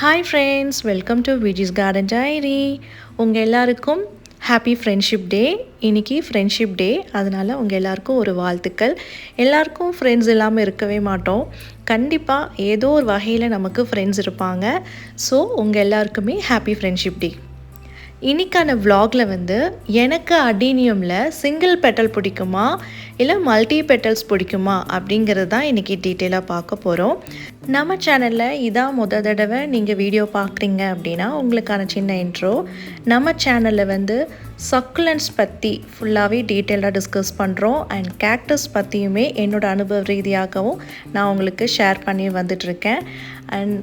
Hi friends, welcome to vijisgardendiary. உங்கள் எல்லாருக்கும் happy friendship day. இன்றைக்கி ஃப்ரெண்ட்ஷிப் டே, அதனால் உங்கள் எல்லாருக்கும் ஒரு வாழ்த்துக்கள். எல்லாருக்கும் ஃப்ரெண்ட்ஸ் இல்லாமல் இருக்கவே மாட்டோம். கண்டிப்பாக ஏதோ ஒரு வகையில் நமக்கு ஃப்ரெண்ட்ஸ் இருப்பாங்க. ஸோ உங்கள் எல்லாருக்குமே ஹாப்பி ஃப்ரெண்ட்ஷிப் டே. இன்றைக்கான விலாகில் எனக்கு அடீனியமில் சிங்கிள் பெட்டல் பிடிக்குமா இல்லை மல்டி பெட்டல்ஸ் பிடிக்குமா அப்படிங்கிறது தான் இன்றைக்கி டீட்டெயிலாக பார்க்க போகிறோம். நம்ம சேனலில் இதான் தடவை நீங்கள் வீடியோ பார்க்குறீங்க அப்படின்னா உங்களுக்கான சின்ன இன்ட்ரோ. நம்ம சேனலில் சக்குலன்ஸ் பற்றி ஃபுல்லாகவே டீட்டெயிலாக டிஸ்கஸ் பண்ணுறோம். அண்ட் கேக்டஸ் பற்றியுமே என்னோடய அனுபவ ரீதியாகவும் நான் உங்களுக்கு ஷேர் பண்ணி வந்துட்டுருக்கேன். அண்ட்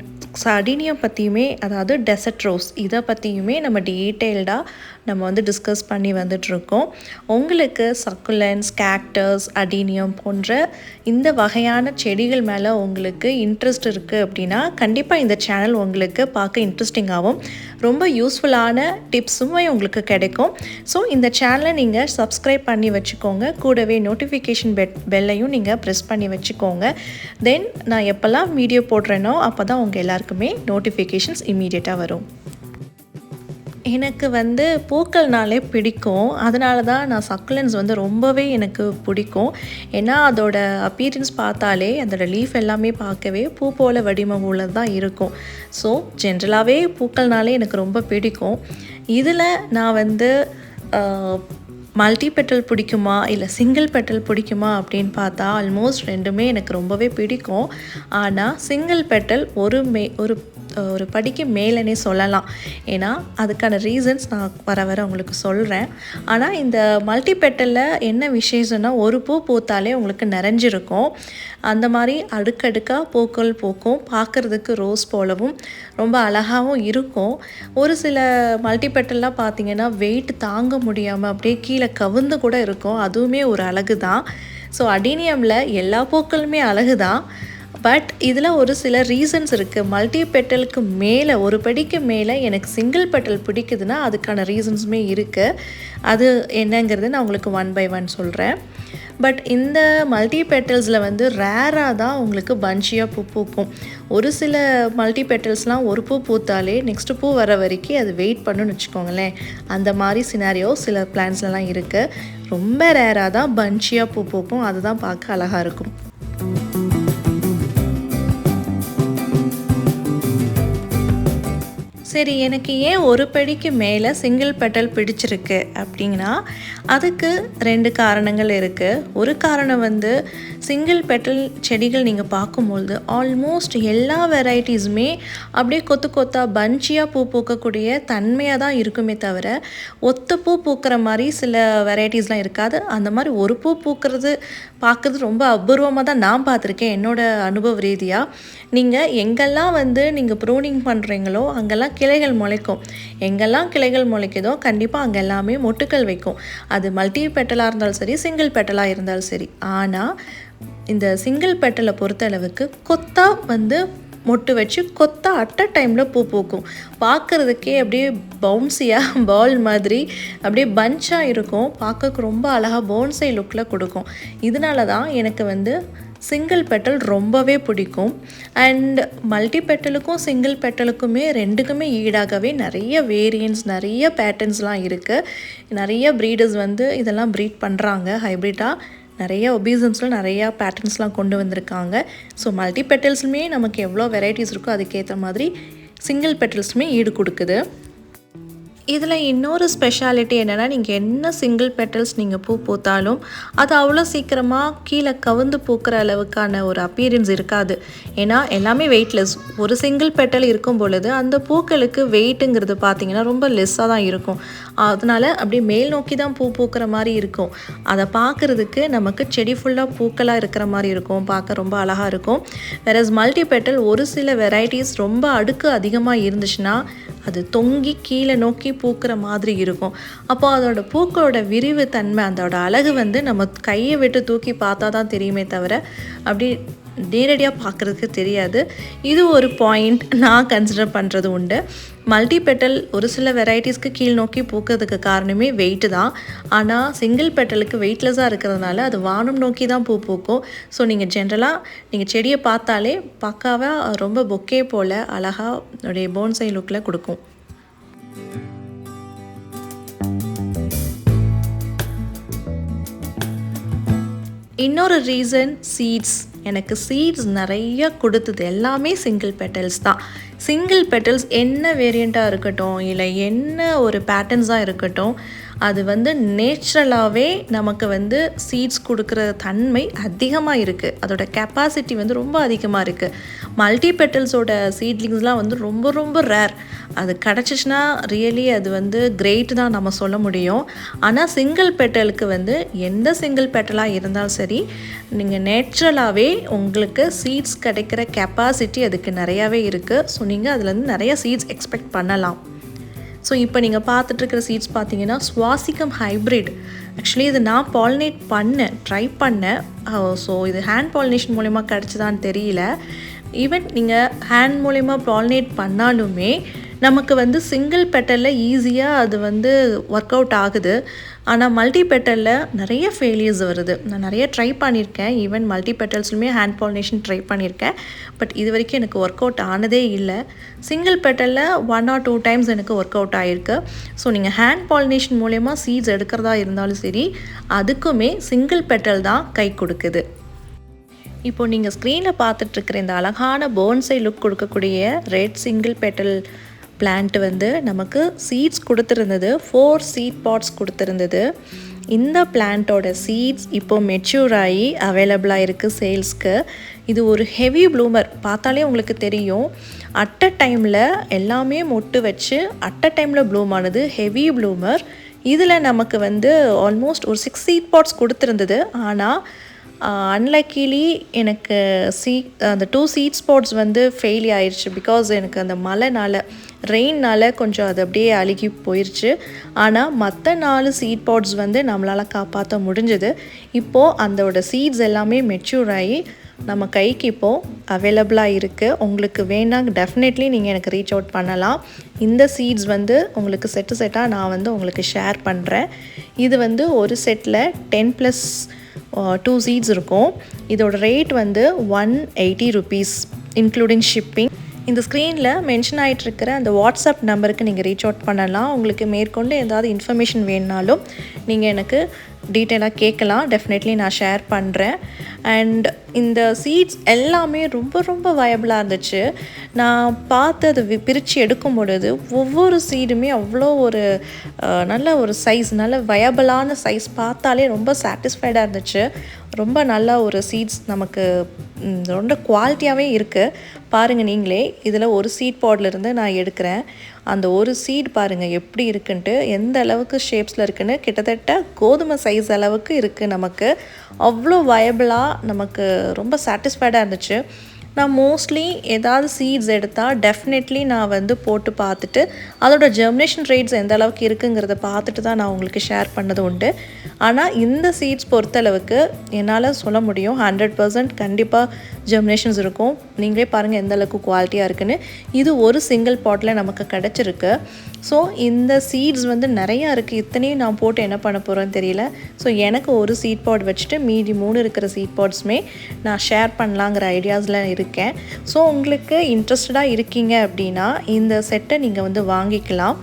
அடீனியம் பற்றியுமே, அதாவது டெசர்ட் ரோஸ், இதை பற்றியுமே நம்ம டீட்டெயில்டாக நம்ம டிஸ்கஸ் பண்ணி வந்துட்ருக்கோம். உங்களுக்கு சக்குலன்ஸ், கேக்டஸ், அடீனியம் போன்ற இந்த வகையான செடிகள் மேலே உங்களுக்கு இன்ட்ரெஸ்ட் இருக்குது அப்படின்னா கண்டிப்பாக இந்த சேனல் உங்களுக்கு பார்க்க இன்ட்ரெஸ்டிங்காகவும் ரொம்ப யூஸ்ஃபுல்லான டிப்ஸுமே உங்களுக்கு கிடைக்கும். ஸோ இந்த சேனலை நீங்கள் சப்ஸ்கிரைப் பண்ணி வச்சுக்கோங்க. கூடவே நோட்டிஃபிகேஷன் பெல்லையும் நீங்கள் ப்ரெஸ் பண்ணி வச்சுக்கோங்க. தென் நான் எப்போல்லாம் வீடியோ போடுறேனோ அப்போ தான் உங்கள் எல்லாருக்குமே நோட்டிஃபிகேஷன்ஸ் இம்மீடியட்டாக வரும். எனக்கு பூக்கள்னாலே பிடிக்கும். அதனால தான் நான் சக்குலன்ஸ் ரொம்பவே எனக்கு பிடிக்கும். ஏன்னா அதோட அப்பீரன்ஸ் பார்த்தாலே அதோட லீஃப் எல்லாமே பார்க்கவே பூ போல வடிவமுள்ள தான் இருக்கும். ஸோ ஜென்ரலாகவே பூக்கள்னாலே எனக்கு ரொம்ப பிடிக்கும். இதில் நான் மல்டி பெட்டல் பிடிக்குமா இல்லை சிங்கிள் பெட்டல் பிடிக்குமா அப்படின்னு பார்த்தா ஆல்மோஸ்ட் ரெண்டுமே எனக்கு ரொம்பவே பிடிக்கும். ஆனால் சிங்கிள் பெட்டல் ஒரு படிக்கு மேலேனே சொல்லலாம். ஏன்னா அதுக்கான ரீசன்ஸ் நான் வர உங்களுக்கு சொல்கிறேன். ஆனால் இந்த மல்டி பெட்டலில் என்ன விசேஷம்னா ஒரு பூ பூத்தாலே உங்களுக்கு நிறைஞ்சிருக்கும். அந்த மாதிரி அடுக்கடுக்காக பூக்கள் பூக்கும். பார்க்குறதுக்கு ரோஸ் போலவும் ரொம்ப அழகாகவும் இருக்கும். ஒரு சில மல்டி பெட்டல்லாம் பார்த்திங்கன்னா வெயிட் தாங்க முடியாமல் அப்படியே கீழே கவுந்து கூட இருக்கும். அதுவுமே ஒரு அழகு தான். ஸோ அடீனியமில் எல்லா பூக்களுமே அழகு தான். பட் இதில் ஒரு சில ரீசன்ஸ் இருக்குது. மல்டி பெட்டலுக்கு மேலே, ஒரு படிக்கு மேலே எனக்கு சிங்கிள் பெட்டல் பிடிக்குதுன்னா அதுக்கான ரீசன்ஸுமே இருக்குது. அது என்னங்கிறது நான் உங்களுக்கு 1 by 1 சொல்கிறேன். பட் இந்த மல்டி பெட்டல்ஸில் ரேராக தான் உங்களுக்கு பஞ்சியாக பூ பூக்கும். ஒரு சில மல்டி பெட்டல்ஸ்லாம் ஒரு பூ பூத்தாலே நெக்ஸ்ட்டு பூ வர வரைக்கும் அது வெயிட் பண்ணுன்னு வச்சுக்கோங்களேன். அந்த மாதிரி சினாரியோ சில பிளான்ஸ்லாம் இருக்குது. ரொம்ப ரேராக தான் பஞ்சியாக பூ பூக்கும். அதுதான் பார்க்க அழகாக இருக்கும். சரி, எனக்கு ஏன் ஒரு படிக்கு மேலே சிங்கிள் பெட்டல் பிடிச்சிருக்கு அப்படின்னா அதுக்கு 2 காரணங்கள் இருக்குது. ஒரு காரணம் சிங்கிள் பெட்டல் செடிகள் நீங்கள் பார்க்கும்பொழுது ஆல்மோஸ்ட் எல்லா வெரைட்டிஸுமே அப்படியே கொத்து கொத்தாக பஞ்சியாக பூ பூக்கக்கூடிய தன்மையாக தான் இருக்குமே தவிர ஒத்த பூ பூக்கிற மாதிரி சில வெரைட்டிஸ்லாம் இருக்காது. அந்த மாதிரி ஒரு பூ பூக்கிறது பார்க்குறது ரொம்ப அபூர்வமாக தான் நான் பார்த்துருக்கேன் என்னோடய அனுபவ ரீதியாக. நீங்கள் எங்கெல்லாம் நீங்கள் ப்ரூனிங் பண்ணுறீங்களோ அங்கெல்லாம் கிளைகள் முளைக்கும். எங்கெல்லாம் கிளைகள் முளைக்குதோ கண்டிப்பாக அங்கே எல்லாமே மொட்டுக்கள் வைக்கும். அது மல்டி பெட்டலாக இருந்தாலும் சரி, சிங்கிள் பெட்டலாக இருந்தாலும் சரி. ஆனால் இந்த சிங்கிள் பெட்டலை பொறுத்தளவுக்கு கொத்தா மொட்டு வச்சு கொத்தா அட் அ டைமில் பூ பூக்கும். பார்க்குறதுக்கே அப்படியே பவுன்ஸியாக பால் மாதிரி அப்படியே பஞ்சாக இருக்கும். பார்க்க ரொம்ப அழகாக போன்சை லுக்கில் கொடுக்கும். இதனால தான் எனக்கு சிங்கிள் பெட்டல் ரொம்பவே பிடிக்கும். அண்ட் மல்டி பெட்டலுக்கும் சிங்கிள் பெட்டலுக்குமே ரெண்டுக்குமே ஈடாகவே நிறைய வேரியன்ஸ், நிறைய பேட்டர்ன்ஸ்லாம் இருக்குது. நிறைய ப்ரீடர்ஸ் இதெல்லாம் ப்ரீட் பண்ணுறாங்க ஹைப்ரிட்டாக. நிறைய ஒபீசன்ஸில் நிறையா பேட்டர்ன்ஸ்லாம் கொண்டு வந்திருக்காங்க. ஸோ மல்டி பெட்டல்ஸுமே நமக்கு எவ்வளோ வெரைட்டிஸ் இருக்கோ அதுக்கேற்ற மாதிரி சிங்கிள் பெட்டல்ஸுமே ஈடு கொடுக்குது. இதில் இன்னொரு ஸ்பெஷாலிட்டி என்னென்னா, நீங்கள் என்ன சிங்கிள் பெட்டல்ஸ் நீங்கள் பூ பூத்தாலும் அது அவ்வளோ சீக்கிரமாக கீழே கவுந்து பூக்கிற அளவுக்கான ஒரு அப்பீரன்ஸ் இருக்காது. ஏன்னா எல்லாமே வெயிட்லெஸ். ஒரு சிங்கிள் பெட்டல் இருக்கும் பொழுது அந்த பூக்களுக்கு வெயிட்டுங்கிறது பார்த்திங்கன்னா ரொம்ப லெஸ்ஸாக தான் இருக்கும். அதனால் அப்படியே மேல் நோக்கி தான் பூ பூக்கிற மாதிரி இருக்கும். அதை பார்க்குறதுக்கு நமக்கு செடி ஃபுல்லாக பூக்களாக இருக்கிற மாதிரி இருக்கும். பார்க்க ரொம்ப அழகாக இருக்கும். வேறஸ் மல்டி பெட்டல் ஒரு சில வெரைட்டிஸ் ரொம்ப அடுக்கு அதிகமாக இருந்துச்சுன்னா அது தொங்கி கீழே நோக்கி பூக்கிற மாதிரி இருக்கும். அப்போ அதோட பூக்களோட விரிவு தன்மை, அதோட அழகு நம்ம கையை விட்டு தூக்கி பார்த்தா தான் தெரியுமே தவிர அப்படி நேரடியாக பார்க்குறதுக்கு தெரியாது. இது ஒரு பாயிண்ட் நான் கன்சிடர் பண்ணுறது உண்டு. மல்டி பெட்டல் ஒரு சில வெரைட்டிஸ்க்கு கீழ் நோக்கி பூக்கிறதுக்கு காரணமே வெயிட்டு தான். ஆனால் சிங்கிள் பெட்டலுக்கு வெயிட்லெஸ்ஸாக இருக்கிறதுனால அது வானம் நோக்கி தான் பூ பூக்கும். ஸோ நீங்கள் ஜென்ரலாக நீங்கள் செடியை பார்த்தாலே பக்காவாக ரொம்ப பொக்கே போல் அழகாக உடைய போன்சை லுக்கில் கொடுக்கும். இன்னொரு ரீசன் சீட்ஸ். எனக்கு சீட்ஸ் நிறைய கொடுத்தது எல்லாமே சிங்கிள் பெட்டல்ஸ் தான். சிங்கிள் பெட்டல்ஸ் என்ன வேரியண்ட்டாக இருக்கட்டும், இல்லை என்ன ஒரு பேட்டர்ன்ஸாக இருக்கட்டும், அது நேச்சுரலாகவே நமக்கு சீட்ஸ் கொடுக்குற தன்மை அதிகமாக இருக்குது. அதோட கெப்பாசிட்டி ரொம்ப அதிகமாக இருக்குது. மல்டி பெட்டல்ஸோட சீட்லிங்ஸ்லாம் ரொம்ப ரொம்ப ரேர். அது கிடச்சிச்சின்னா ரியலி அது கிரேட் தான் நம்ம சொல்ல முடியும். ஆனால் சிங்கிள் பெட்டலுக்கு எந்த சிங்கிள் பெட்டலாக இருந்தாலும் சரி, நீங்கள் நேச்சுரலாகவே உங்களுக்கு சீட்ஸ் கிடைக்கிற கெப்பாசிட்டி அதுக்கு நிறையாவே இருக்குது. ஸோ நீங்கள் அதுலேருந்து நிறைய சீட்ஸ் எக்ஸ்பெக்ட் பண்ணலாம். ஸோ இப்போ நீங்கள் பார்த்துட்ருக்கிற சீட்ஸ் பார்த்தீங்கன்னா சுவாசிகம் ஹைப்ரிட். ஆக்சுவலி இது நான் பாலினேட் ட்ரை பண்ணேன். ஸோ இது ஹேண்ட் பாலினேஷன் மூலயமா கிடச்சிதான்னு தெரியல. ஈவன் நீங்கள் ஹேண்ட் மூலயமா பாலினேட் பண்ணாலுமே நமக்கு சிங்கிள் பெட்டலில் ஈஸியாக அது ஒர்க் அவுட் ஆகுது. ஆனால் மல்டி பெட்டலில் நிறைய ஃபெயிலியர்ஸ் வருது. நான் நிறைய ட்ரை பண்ணியிருக்கேன். ஈவன் மல்டி பெட்டல்ஸ்லுமே ஹேண்ட் பாலினேஷன் ட்ரை பண்ணியிருக்கேன். பட் இது வரைக்கும் எனக்கு ஒர்க் அவுட் ஆனதே இல்லை. சிங்கிள் பெட்டலில் 1 or 2 times எனக்கு ஒர்க் அவுட் ஆகிருக்கு. ஸோ நீங்கள் ஹேண்ட் பாலினேஷன் மூலயமா சீட்ஸ் எடுக்கிறதா இருந்தாலும் சரி, அதுக்குமே சிங்கிள் பெட்டல் தான் கை கொடுக்குது. இப்போது நீங்கள் ஸ்க்ரீனில் பார்த்துட்ருக்கிற இந்த அழகான போன்சை லுக் கொடுக்கக்கூடிய ரெட் சிங்கிள் பெட்டல் பிளான்ட் நமக்கு சீட்ஸ் கொடுத்துருந்தது. 4 சீட் பாட்ஸ் கொடுத்துருந்தது. இந்த பிளான்ட்டோட சீட்ஸ் இப்போது மெச்சூர் ஆகி அவைலபிளாக இருக்குது சேல்ஸ்க்கு. இது ஒரு ஹெவி ப்ளூமர். பார்த்தாலே உங்களுக்கு தெரியும். அட் அ டைமில் எல்லாமே மொட்டு வச்சு அட் அ டைமில் ப்ளூம் ஆனது. Heavy Blumer. இதில் நமக்கு ஆல்மோஸ்ட் ஒரு 6 சீட் பாட்ஸ் கொடுத்துருந்தது. ஆனால் அன்லக்கிலி எனக்கு அந்த 2 சீட் ஸ்பாட்ஸ் ஃபெயிலி ஆயிடுச்சு. பிகாஸ் எனக்கு அந்த ரெயின்னால் கொஞ்சம் அது அப்படியே அழுகி போயிடுச்சு. ஆனால் மற்ற 4 சீட் பாட்ஸ் நம்மளால் காப்பாற்ற முடிஞ்சது. இப்போது அதோட சீட்ஸ் எல்லாமே மெச்சூர் ஆகி நம்ம கைக்கு இப்போது அவைலபிளாக இருக்குது. உங்களுக்கு வேணால் டெஃபினெட்லி நீங்கள் எனக்கு ரீச் அவுட் பண்ணலாம். இந்த சீட்ஸ் உங்களுக்கு செட்டாக நான் உங்களுக்கு ஷேர் பண்ணுறேன். இது ஒரு செட்டில் 10+2 சீட்ஸ் இருக்கும். இதோட ரேட் 180 rupees இன்க்ளூடிங் ஷிப்பிங். இந்த ஸ்க்ரீனில் மென்ஷன் ஆகிட்டுருக்கிற அந்த வாட்ஸ்அப் நம்பருக்கு நீங்கள் ரீச் அவுட் பண்ணலாம். உங்களுக்கு மேற்கொண்டு ஏதாவது இன்ஃபர்மேஷன் வேணுனாலும் நீங்கள் எனக்கு டீட்டெயிலாக கேட்கலாம். டெஃபினெட்லி நான் ஷேர் பண்ணுறேன். அண்ட் இந்த சீட்ஸ் எல்லாமே ரொம்ப ரொம்ப வயபிளாக இருந்துச்சு. நான் பார்த்து அதை பிரித்து எடுக்கும் பொழுது ஒவ்வொரு சீடுமே அவ்வளோ ஒரு நல்ல ஒரு சைஸ், நல்ல வயபிளான சைஸ். பார்த்தாலே ரொம்ப சாட்டிஸ்ஃபைடாக இருந்துச்சு. ரொம்ப நல்ல ஒரு சீட்ஸ் நமக்கு ரொம்ப குவாலிட்டியாகவே இருக்குது. பாருங்கள் நீங்களே. இதில் ஒரு சீட் பாட்லேருந்து நான் எடுக்கிறேன். அந்த ஒரு சீட் பாருங்கள் எப்படி இருக்குன்ட்டு, எந்த அளவுக்கு ஷேப்ஸில் இருக்குன்னு. கிட்டத்தட்ட கோதுமை சைஸ் அளவுக்கு இருக்குது நமக்கு. அவ்வளோ வயபிளாக நமக்கு ரொம்ப சாட்டிஸ்ஃபைடாக இருந்துச்சு. நான் மோஸ்ட்லி ஏதாவது சீட்ஸ் எடுத்தால் டெஃபினெட்லி நான் போட்டு பார்த்துட்டு அதோட ஜெர்மினேஷன் ரேட்ஸ் எந்த அளவுக்கு இருக்குங்கிறத பார்த்துட்டு தான் நான் உங்களுக்கு ஷேர் பண்ணது உண்டு. ஆனால் இந்த சீட்ஸ் பொறுத்தளவுக்கு என்னால் சொல்ல முடியும் 100% கண்டிப்பாக ஜெர்மினேஷன்ஸ் இருக்கும். நீங்களே பாருங்கள் எந்த அளவுக்கு குவாலிட்டியாக இருக்குன்னு. இது ஒரு சிங்கிள் பாட்டில் நமக்கு கிடச்சிருக்கு. ஸோ இந்த சீட்ஸ் நிறையா இருக்குது. இத்தனையும் நான் போட்டு என்ன பண்ண போகிறேன்னு தெரியல. ஸோ எனக்கு ஒரு சீட் பாட் வச்சுட்டு மீதி 3 இருக்கிற சீட் பாட்ஸுமே நான் ஷேர் பண்ணலாங்கிற ஐடியாஸில் இருக்கேன். ஸோ உங்களுக்கு இன்ட்ரெஸ்டடாக இருக்கீங்க அப்படின்னா இந்த செட்டை நீங்கள் வாங்கிக்கலாம்.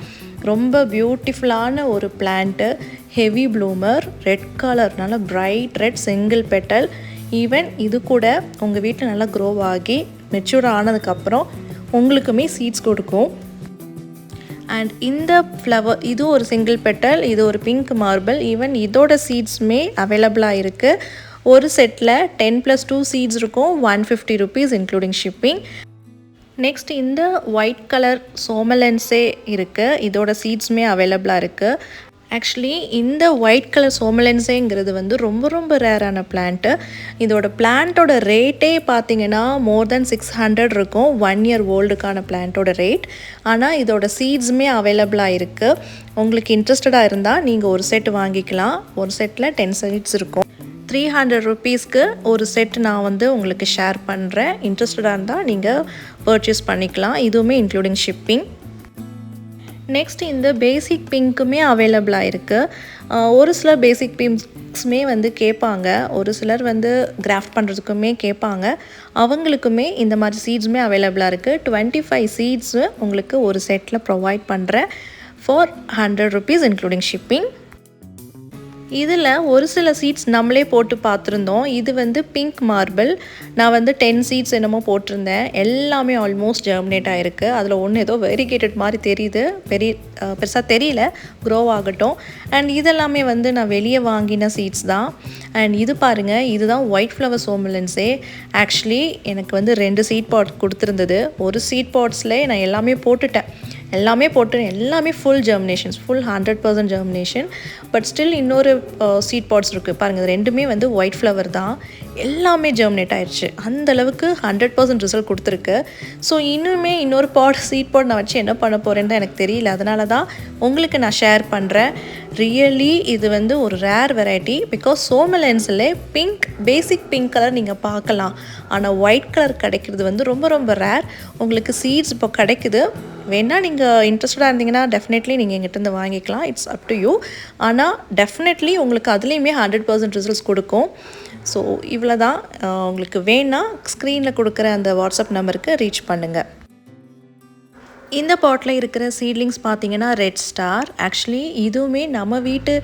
ரொம்ப பியூட்டிஃபுல்லான ஒரு plant, heavy bloomer, red colour, நல்ல bright red single petal. Even இது கூட உங்கள் வீட்டில் நல்லா க்ரோ ஆகி மெச்சூர் ஆனதுக்கப்புறம் உங்களுக்குமே சீட்ஸ் கொடுக்கும். அண்ட் இந்த ஃப்ளவர் இது ஒரு சிங்கிள் பெட்டல், இது ஒரு பிங்க் மார்பிள். ஈவன் இதோட சீட்ஸுமே அவைலபிளாக இருக்குது. ஒரு செட்டில் 10+2 சீட்ஸ் இருக்கும். 150 rupees இன்க்ளூடிங் ஷிப்பிங். நெக்ஸ்ட் இந்த ஒயிட் கலர் சோமலன்ஸே இருக்குது. இதோட சீட்ஸுமே அவைலபிளாக இருக்குது. ஆக்சுவலி இந்த ஒயிட் கலர் சோமலன்ஸேங்கிறது ரொம்ப ரொம்ப ரேரான பிளான்ட்டு. இதோட பிளான்ட்டோட ரேட்டே பார்த்திங்கன்னா மோர் தென் 600 இருக்கும். 1 year ஓல்டுக்கான பிளான்ட்டோட ரேட். ஆனால் இதோட சீட்ஸுமே அவைலபிளாக இருக்குது. உங்களுக்கு இன்ட்ரெஸ்டடாக இருந்தால் நீங்கள் ஒரு செட் வாங்கிக்கலாம். ஒரு செட்டில் 10 சீட்ஸ் இருக்கும். 300 ருபீஸ்க்கு ஒரு செட் நான் வந்து உங்களுக்கு ஷேர் பண்ணுறேன். இன்ட்ரெஸ்டடாக இருந்தால் நீங்கள் பர்ச்சேஸ் பண்ணிக்கலாம். இதுவுமே இன்க்ளூடிங் ஷிப்பிங். நெக்ஸ்ட் இந்த பேசிக் பிங்க்குமே அவைலபிளாக இருக்குது. ஒரு சில பேசிக் பிங்க்ஸுமே வந்து கேட்பாங்க, ஒரு சிலர் வந்து கிராஃப்ட் பண்ணுறதுக்குமே கேட்பாங்க. அவங்களுக்குமே இந்த மாதிரி சீட்ஸுமே அவைலபிளாக இருக்குது. 25 சீட்ஸு உங்களுக்கு ஒரு செட்டில் ப்ரொவைட் பண்ணுறேன் ஃபார் 100 ருபீஸ் இன்க்ளூடிங் ஷிப்பிங். இதில் ஒரு சில சீட்ஸ் நம்மளே போட்டு பார்த்துருந்தோம். இது வந்து பிங்க் மார்பிள். நான் வந்து 10 சீட்ஸ் என்னமோ போட்டிருந்தேன். எல்லாமே ஆல்மோஸ்ட் ஜெர்மினேட் ஆகிருக்கு. அதில் ஒன்று ஏதோ வெரிகேட்டட் மாதிரி தெரியுது, பெருசாக தெரியல, க்ரோ ஆகட்டும். அண்ட் இதெல்லாமே வந்து நான் வெளியே வாங்கின சீட்ஸ் தான். அண்ட் இது பாருங்கள், இதுதான் ஒயிட் ஃப்ளவர் சோமலன்ஸே. ஆக்சுவலி எனக்கு வந்து 2 சீட் பாட் கொடுத்துருந்தது. ஒரு சீட் பாட்ஸில் நான் எல்லாமே போட்டுட்டேன். எல்லாமே full germinations, full 100% germination. But still இன்னொரு சீட் பாட்ஸ் இருக்குது பாருங்கள். இது ரெண்டுமே வந்து ஒயிட் ஃப்ளவர் தான். எல்லாமே ஜெர்மினேட் ஆயிடுச்சு. அந்தளவுக்கு 100% ரிசல்ட் கொடுத்துருக்கு. ஸோ இன்னுமே இன்னொரு சீட் பாட் நான் வச்சு என்ன பண்ண போகிறேன்னு தான் எனக்கு தெரியல. அதனால தான் உங்களுக்கு நான் ஷேர் பண்ணுறேன். ரியலி இது வந்து ஒரு ரேர் வெரைட்டி. பிகாஸ் சோமலன்ஸில் பிங்க், பேசிக் பிங்க் கலர் நீங்கள் பார்க்கலாம், ஆனால் ஒயிட் கலர் கிடைக்கிறது வந்து ரொம்ப ரொம்ப ரேர். உங்களுக்கு சீட்ஸ் இப்போ கிடைக்குது. வேணால் நீங்கள் இன்ட்ரெஸ்டடாக இருந்தீங்கன்னா டெஃபினெட்லி நீங்கள் எங்கிட்டேருந்து வாங்கிக்கலாம். It's up to you. ஆனால் டெஃபினெட்லி உங்களுக்கு அதுலேயுமே 100% ரிசல்ட்ஸ் கொடுக்கும். ஸோ இவ்வளோ தான். உங்களுக்கு வேணால் ஸ்க்ரீனில் கொடுக்குற அந்த வாட்ஸ்அப் நம்பருக்கு ரீச் பண்ணுங்கள். இந்த பாட்டில் இருக்கிற சீட்லிங்ஸ் பார்த்தீங்கன்னா ரெட் ஸ்டார். ஆக்சுவலி இதுவுமே நம்ம வீட்டு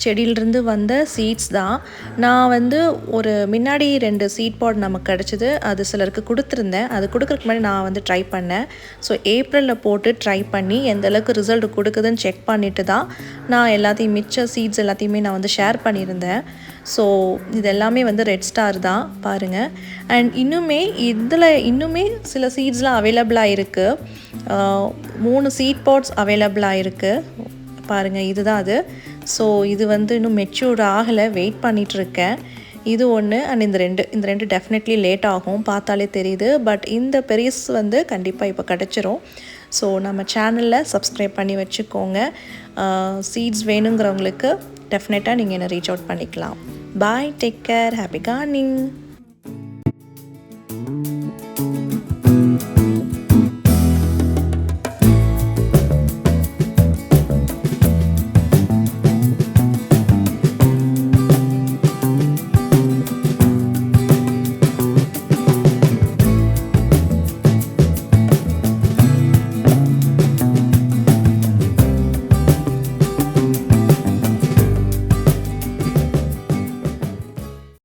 செடியிலிருந்து வந்த சீட்ஸ் தான். நான் வந்து ஒரு முன்னாடி 2 சீட் பாட் நமக்கு கிடச்சிது. அது சிலருக்கு கொடுத்துருந்தேன். அது கொடுக்குறதுக்கு முன்னாடி நான் வந்து ட்ரை பண்ணேன். ஸோ ஏப்ரலில் போட்டு ட்ரை பண்ணி எந்தளவுக்கு ரிசல்ட் கொடுக்குதுன்னு செக் பண்ணிவிட்டு தான் நான் எல்லாத்தையும் மிச்ச சீட்ஸ் எல்லாத்தையுமே நான் வந்து ஷேர் பண்ணியிருந்தேன். ஸோ இது எல்லாமே வந்து ரெட் ஸ்டார் தான் பாருங்கள். அண்ட் இன்னுமே சில சீட்ஸ்லாம் அவைலபிளாக இருக்குது. 3 சீட் பாட்ஸ் அவைலபிளாக இருக்குது பாருங்கள். இதுதான் அது. ஸோ இது வந்து இன்னும் மெச்சூர்ட் ஆகலை, வெயிட் பண்ணிகிட்ருக்கேன். இது ஒன்று. அண்ட் இந்த ரெண்டு டெஃபினெட்லி லேட் ஆகும், பார்த்தாலே தெரியுது. பட் இந்த பெரிஸ் வந்து கண்டிப்பாக இப்போ கிடச்சிரும். ஸோ நம்ம சேனலில் சப்ஸ்கிரைப் பண்ணி வச்சுக்கோங்க. சீட்ஸ் வேணுங்கிறவங்களுக்கு டெஃபினட்டாக நீங்கள் என்னை ரீச் அவுட் பண்ணிக்கலாம். பாய், டேக் கேர், ஹாப்பி கார்டனிங்.